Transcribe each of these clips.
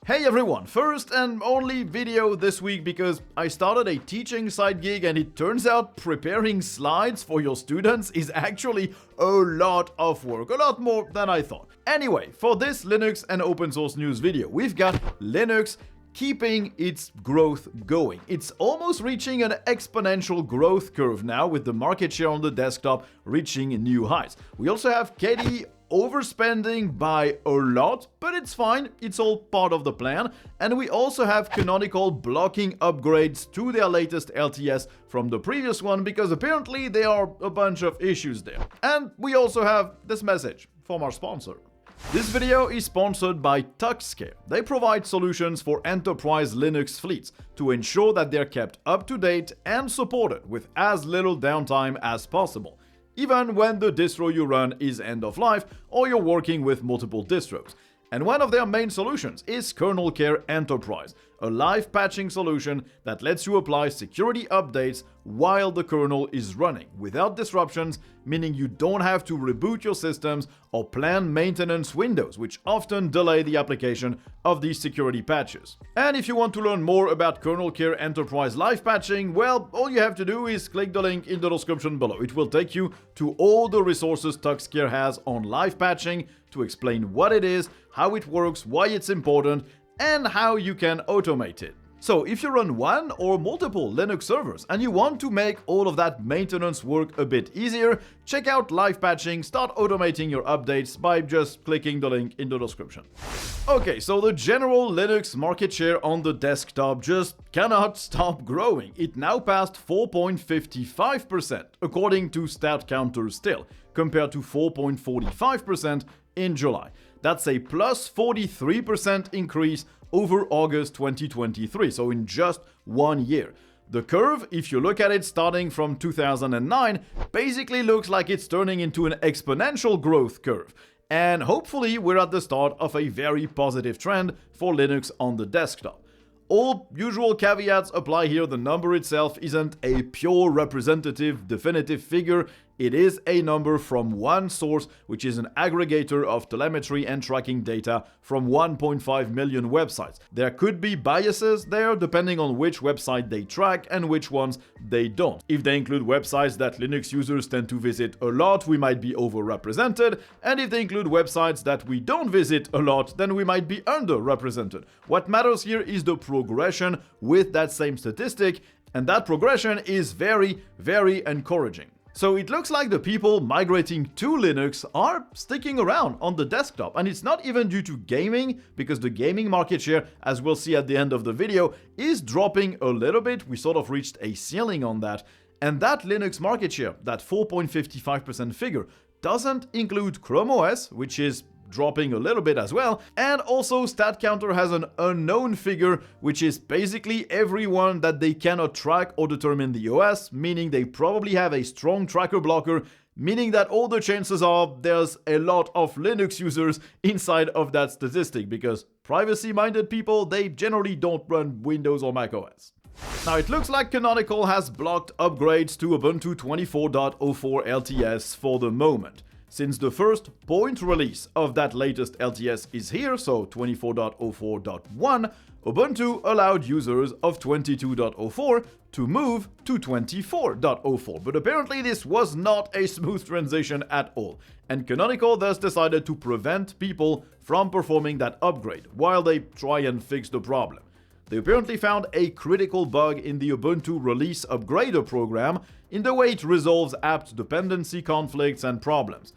Hey everyone, first and only video this week because I started a teaching side gig and it turns out preparing slides for your students is actually a lot of work, a lot more than I thought. Anyway, for this Linux and open source news video, we've got Linux keeping its growth going. It's almost reaching an exponential growth curve now with the market share on the desktop reaching new heights. We also have KDE overspending by a lot, but it's fine, it's all part of the plan. And we also have Canonical blocking upgrades to their latest LTS from the previous one because apparently there are a bunch of issues there. And we also have this message from our sponsor. This video is sponsored by TuxCare. They provide solutions for enterprise Linux fleets to ensure that they're kept up to date and supported with as little downtime as possible, even when the distro you run is end of life or you're working with multiple distros. And one of their main solutions is KernelCare Enterprise, a live patching solution that lets you apply security updates while the kernel is running, without disruptions, meaning you don't have to reboot your systems or plan maintenance windows, which often delay the application of these security patches. And if you want to learn more about KernelCare Enterprise live patching, well, all you have to do is click the link in the description below. It will take you to all the resources TuxCare has on live patching to explain what it is, how it works, why it's important, and how you can automate it. So if you run one or multiple Linux servers and you want to make all of that maintenance work a bit easier, check out live patching, start automating your updates by just clicking the link in the description. Okay, so the general Linux market share on the desktop just cannot stop growing. It now passed 4.55% according to StatCounter still, compared to 4.45% in July. That's a plus 43% increase over August 2023, so in just 1 year. The curve, if you look at it starting from 2009, basically looks like it's turning into an exponential growth curve. And hopefully we're at the start of a very positive trend for Linux on the desktop. All usual caveats apply here. The number itself isn't a pure representative definitive figure. It is a number from one source, which is an aggregator of telemetry and tracking data from 1.5 million websites. There could be biases there depending on which website they track and which ones they don't. If they include websites that Linux users tend to visit a lot, we might be overrepresented, and if they include websites that we don't visit a lot, then we might be underrepresented. What matters here is the progression with that same statistic, and that progression is very, very encouraging. So it looks like the people migrating to Linux are sticking around on the desktop, and it's not even due to gaming, because the gaming market share, as we'll see at the end of the video, is dropping a little bit. We sort of reached a ceiling on that, and that Linux market share, that 4.55% figure, doesn't include Chrome OS, which is dropping a little bit as well, and also StatCounter has an unknown figure, which is basically everyone that they cannot track or determine the OS, meaning they probably have a strong tracker blocker, meaning that all the chances are there's a lot of Linux users inside of that statistic, because privacy-minded people, they generally don't run Windows or Mac OS. Now it looks like Canonical has blocked upgrades to Ubuntu 24.04 LTS for the moment. Since the first point release of that latest LTS is here, so 24.04.1, Ubuntu allowed users of 22.04 to move to 24.04, but apparently this was not a smooth transition at all, and Canonical thus decided to prevent people from performing that upgrade while they try and fix the problem. They apparently found a critical bug in the Ubuntu Release Upgrader program in the way it resolves apt dependency conflicts and problems.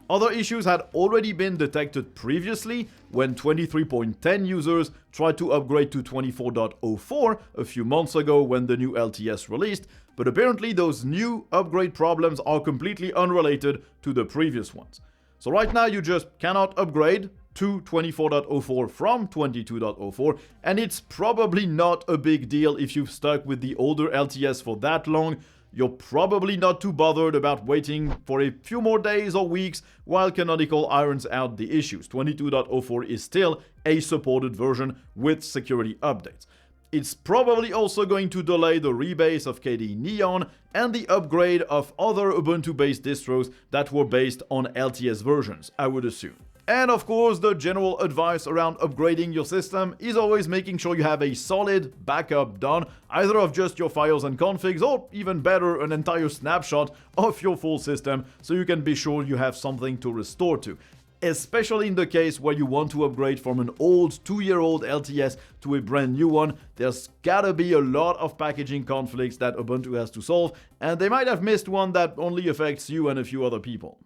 Other issues had already been detected previously when 23.10 users tried to upgrade to 24.04 a few months ago when the new LTS released, but apparently those new upgrade problems are completely unrelated to the previous ones. So right now you just cannot upgrade to 24.04 from 22.04, and it's probably not a big deal if you've stuck with the older LTS for that long. You're probably not too bothered about waiting for a few more days or weeks while Canonical irons out the issues. 22.04 is still a supported version with security updates. It's probably also going to delay the rebase of KDE Neon and the upgrade of other Ubuntu-based distros that were based on LTS versions, I would assume. And of course, the general advice around upgrading your system is always making sure you have a solid backup done, either of just your files and configs, or even better, an entire snapshot of your full system, so you can be sure you have something to restore to. Especially in the case where you want to upgrade from an old 2-year-old LTS to a brand new one, there's gotta be a lot of packaging conflicts that Ubuntu has to solve, and they might have missed one that only affects you and a few other people.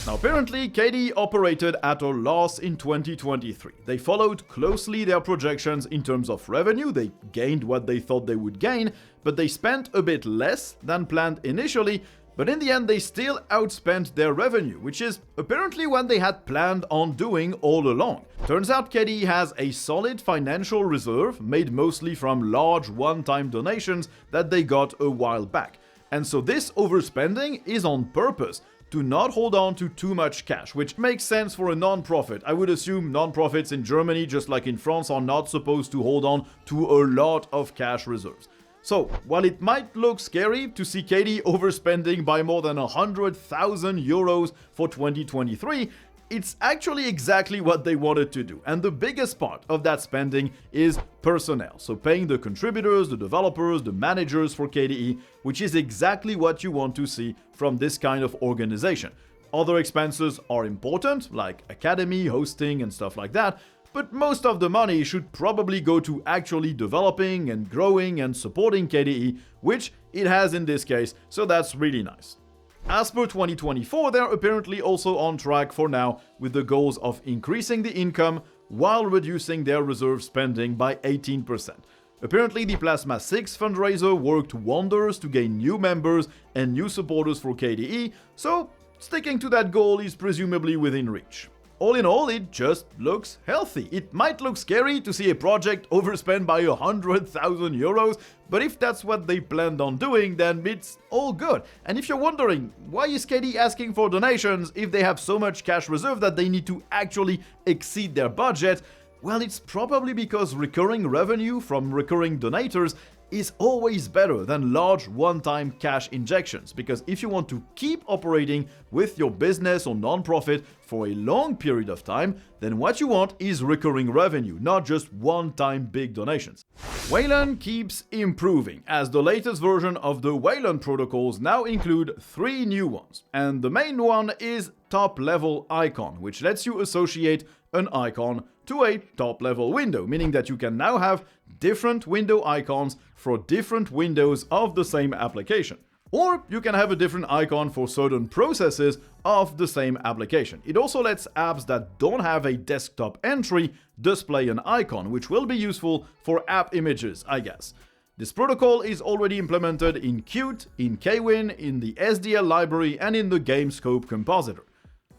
Now, apparently, KDE operated at a loss in 2023. They followed closely their projections in terms of revenue, they gained what they thought they would gain, but they spent a bit less than planned initially, but in the end they still outspent their revenue, which is apparently what they had planned on doing all along. Turns out KDE has a solid financial reserve made mostly from large one-time donations that they got a while back. And so this overspending is on purpose, to not hold on to too much cash, which makes sense for a non-profit. I would assume non-profits in Germany, just like in France, are not supposed to hold on to a lot of cash reserves. So, while it might look scary to see KDE overspending by more than 100,000 euros for 2023, it's actually exactly what they wanted to do. And the biggest part of that spending is personnel. So paying the contributors, the developers, the managers for KDE, which is exactly what you want to see from this kind of organization. Other expenses are important, like academy, hosting, and stuff like that, but most of the money should probably go to actually developing and growing and supporting KDE, which it has in this case, so that's really nice. As per 2024, they're apparently also on track for now with the goals of increasing the income while reducing their reserve spending by 18%. Apparently, the Plasma 6 fundraiser worked wonders to gain new members and new supporters for KDE, so sticking to that goal is presumably within reach. All in all, it just looks healthy. It might look scary to see a project overspend by 100,000 euros, but if that's what they planned on doing, then it's all good. And if you're wondering, why is KDE asking for donations if they have so much cash reserve that they need to actually exceed their budget? Well, it's probably because recurring revenue from recurring donators is always better than large one-time cash injections, because if you want to keep operating with your business or non-profit for a long period of time, then what you want is recurring revenue, not just one-time big donations. Wayland keeps improving, as the latest version of the Wayland protocols now include 3 new ones, and the main one is top-level icon, which lets you associate an icon to a top-level window, meaning that you can now have different window icons for different windows of the same application. Or you can have a different icon for certain processes of the same application. It also lets apps that don't have a desktop entry display an icon, which will be useful for app images, I guess. This protocol is already implemented in Qt, in Kwin, in the SDL library, and in the GameScope compositor.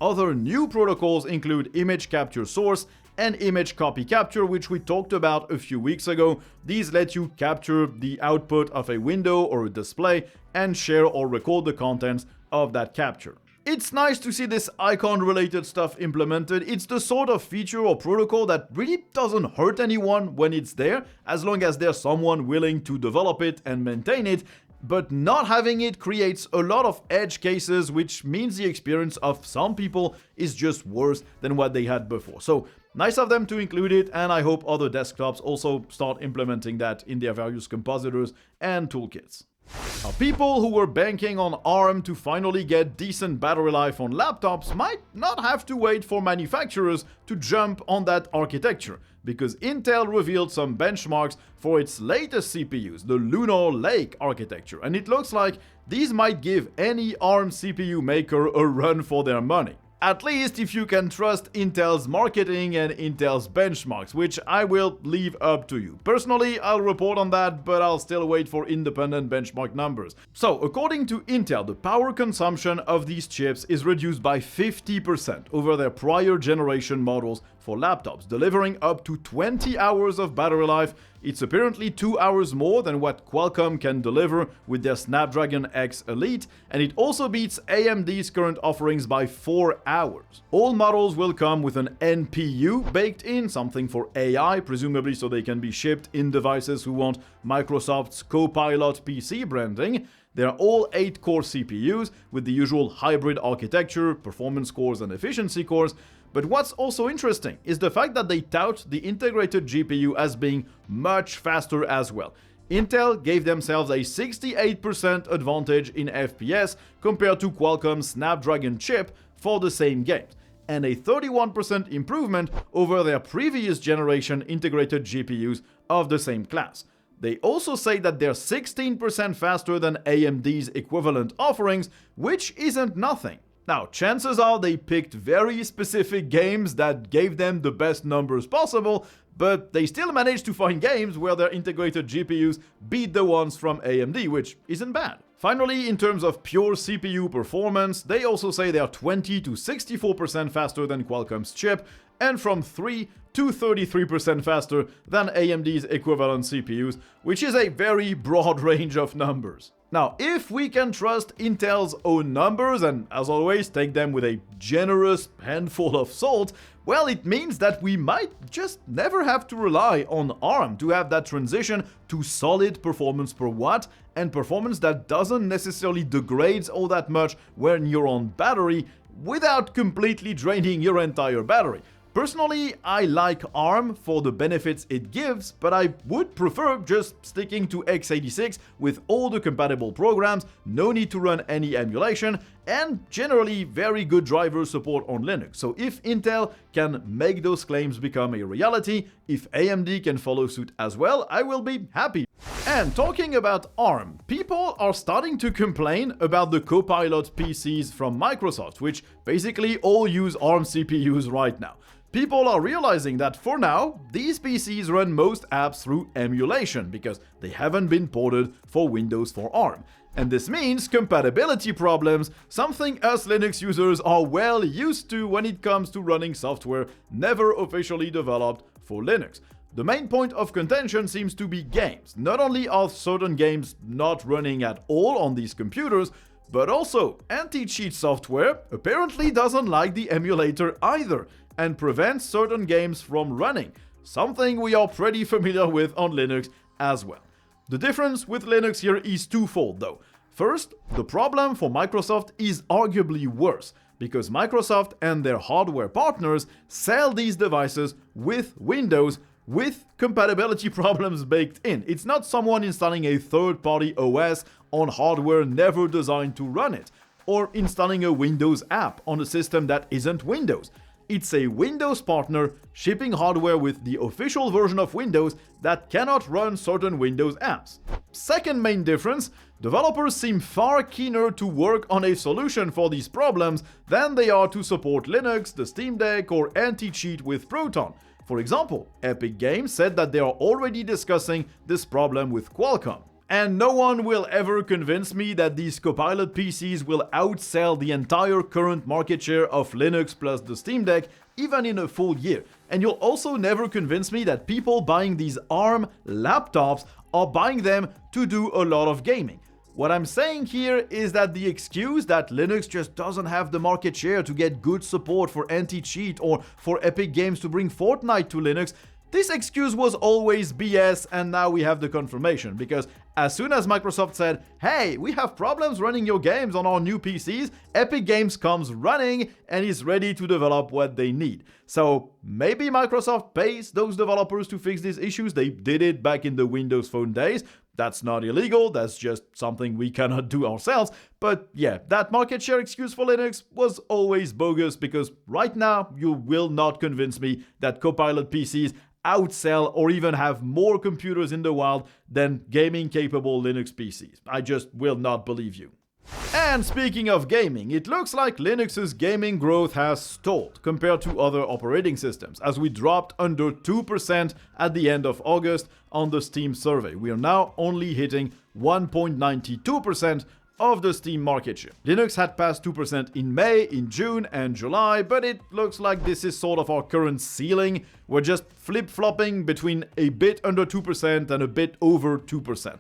Other new protocols include image capture source and image copy capture, which we talked about a few weeks ago. These let you capture the output of a window or a display and share or record the contents of that capture. It's nice to see this icon-related stuff implemented. It's the sort of feature or protocol that really doesn't hurt anyone when it's there, as long as there's someone willing to develop it and maintain it. But not having it creates a lot of edge cases, which means the experience of some people is just worse than what they had before. So nice of them to include it, and I hope other desktops also start implementing that in their various compositors and toolkits. Now, people who were banking on ARM to finally get decent battery life on laptops might not have to wait for manufacturers to jump on that architecture, because Intel revealed some benchmarks for its latest CPUs, the Lunar Lake architecture, and it looks like these might give any ARM CPU maker a run for their money. At least if you can trust Intel's marketing and Intel's benchmarks, which I will leave up to you. Personally, I'll report on that, but I'll still wait for independent benchmark numbers. So, according to Intel, the power consumption of these chips is reduced by 50% over their prior generation models for laptops, delivering up to 20 hours of battery life. It's apparently 2 hours more than what Qualcomm can deliver with their Snapdragon X Elite, and it also beats AMD's current offerings by 4 hours. All models will come with an NPU baked in, something for AI, presumably so they can be shipped in devices who want Microsoft's Copilot PC branding. They're all 8-core CPUs with the usual hybrid architecture, performance cores and efficiency cores, But what's also interesting is the fact that they tout the integrated GPU as being much faster as well. Intel gave themselves a 68% advantage in FPS compared to Qualcomm's Snapdragon chip for the same games, and a 31% improvement over their previous generation integrated GPUs of the same class. They also say that they're 16% faster than AMD's equivalent offerings, which isn't nothing. Now, chances are they picked very specific games that gave them the best numbers possible, but they still managed to find games where their integrated GPUs beat the ones from AMD, which isn't bad. Finally, in terms of pure CPU performance, they also say they are 20 to 64% faster than Qualcomm's chip, and from 3 to 33% faster than AMD's equivalent CPUs, which is a very broad range of numbers. Now, if we can trust Intel's own numbers, and as always take them with a generous handful of salt, well, it means that we might just never have to rely on ARM to have that transition to solid performance per watt, and performance that doesn't necessarily degrade all that much when you're on battery without completely draining your entire battery. Personally, I like ARM for the benefits it gives, but I would prefer just sticking to x86 with all the compatible programs, no need to run any emulation, and generally very good driver support on Linux. So if Intel can make those claims become a reality, if AMD can follow suit as well, I will be happy. And talking about ARM, people are starting to complain about the Copilot PCs from Microsoft, which basically all use ARM CPUs right now. People are realizing that for now, these PCs run most apps through emulation because they haven't been ported for Windows for ARM. And this means compatibility problems, something us Linux users are well used to when it comes to running software never officially developed for Linux. The main point of contention seems to be games. Not only are certain games not running at all on these computers, but also anti-cheat software apparently doesn't like the emulator either, and prevents certain games from running, something we are pretty familiar with on Linux as well. The difference with Linux here is twofold though. First, the problem for Microsoft is arguably worse, because Microsoft and their hardware partners sell these devices with Windows with compatibility problems baked in. It's not someone installing a third-party OS on hardware never designed to run it, or installing a Windows app on a system that isn't Windows. It's a Windows partner shipping hardware with the official version of Windows that cannot run certain Windows apps. Second main difference, developers seem far keener to work on a solution for these problems than they are to support Linux, the Steam Deck, or anti-cheat with Proton. For example, Epic Games said that they are already discussing this problem with Qualcomm. And no one will ever convince me that these Copilot PCs will outsell the entire current market share of Linux plus the Steam Deck, even in a full year. And you'll also never convince me that people buying these ARM laptops are buying them to do a lot of gaming. What I'm saying here is that the excuse that Linux just doesn't have the market share to get good support for anti-cheat or for Epic Games to bring Fortnite to Linux, this excuse was always BS, and now we have the confirmation, because as soon as Microsoft said, hey, we have problems running your games on our new PCs, Epic Games comes running and is ready to develop what they need. So maybe Microsoft pays those developers to fix these issues. They did it back in the Windows Phone days. That's not illegal, that's just something we cannot do ourselves. But yeah, that market share excuse for Linux was always bogus, because right now you will not convince me that Copilot PCs outsell or even have more computers in the wild than gaming-capable Linux PCs. I just will not believe you. And speaking of gaming, it looks like Linux's gaming growth has stalled compared to other operating systems, as we dropped under 2% at the end of August on the Steam survey. We are now only hitting 1.92% of the Steam market share. Linux had passed 2% in May, in June, and July, but it looks like this is sort of our current ceiling. We're just flip-flopping between a bit under 2% and a bit over 2%.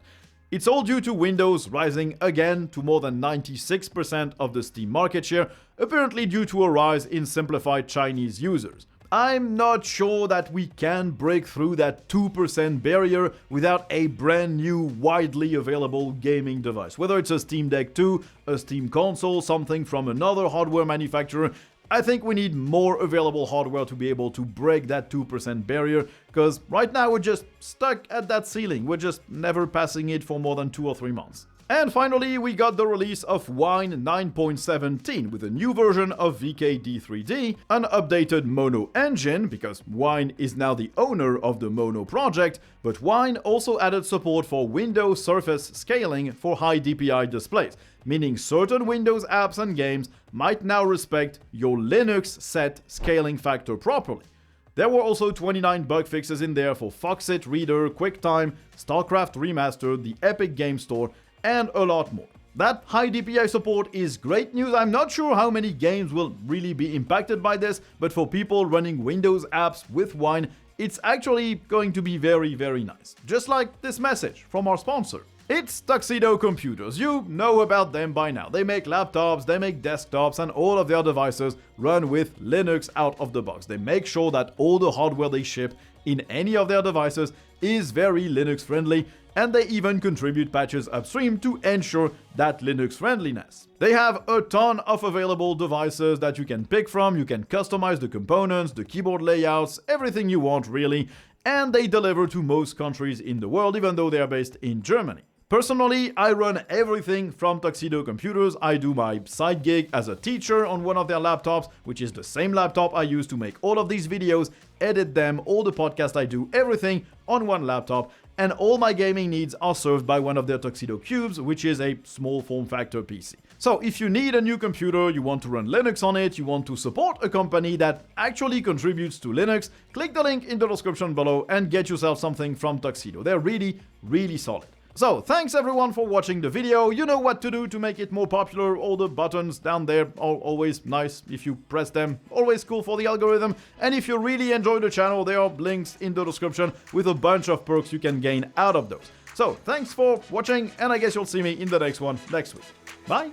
It's all due to Windows rising again to more than 96% of the Steam market share, apparently due to a rise in simplified Chinese users. I'm not sure that we can break through that 2% barrier without a brand new, widely available gaming device. Whether it's a Steam Deck 2, a Steam console, something from another hardware manufacturer, I think we need more available hardware to be able to break that 2% barrier, because right now we're just stuck at that ceiling. We're just never passing it for more than 2 or 3 months. And finally, we got the release of Wine 9.17 with a new version of VKD3D, an updated Mono engine, because Wine is now the owner of the Mono project, but Wine also added support for Windows Surface scaling for high DPI displays, meaning certain Windows apps and games might now respect your Linux set scaling factor properly. There were also 29 bug fixes in there for Foxit Reader, QuickTime, StarCraft Remastered, the Epic Game Store, and a lot more. That high DPI support is great news. I'm not sure how many games will really be impacted by this, but for people running Windows apps with Wine, it's actually going to be very, very nice. Just like this message from our sponsor. It's Tuxedo Computers. You know about them by now. They make laptops, they make desktops, and all of their devices run with Linux out of the box. They make sure that all the hardware they ship in any of their devices is very Linux friendly, and they even contribute patches upstream to ensure that Linux friendliness. They have a ton of available devices that you can pick from. You can customize the components, the keyboard layouts, everything you want really, and they deliver to most countries in the world, even though they are based in Germany. Personally, I run everything from Tuxedo Computers. I do my side gig as a teacher on one of their laptops, which is the same laptop I use to make all of these videos, edit them, all the podcasts I do, everything on one laptop, and all my gaming needs are served by one of their Tuxedo Cubes, which is a small form factor PC. So if you need a new computer, you want to run Linux on it, you want to support a company that actually contributes to Linux, click the link in the description below and get yourself something from Tuxedo. They're really, really solid. So, thanks everyone for watching the video. You know what to do to make it more popular. All the buttons down there are always nice if you press them. Always cool for the algorithm. And if you really enjoy the channel, there are links in the description with a bunch of perks you can gain out of those. So, thanks for watching, and I guess you'll see me in the next one next week. Bye!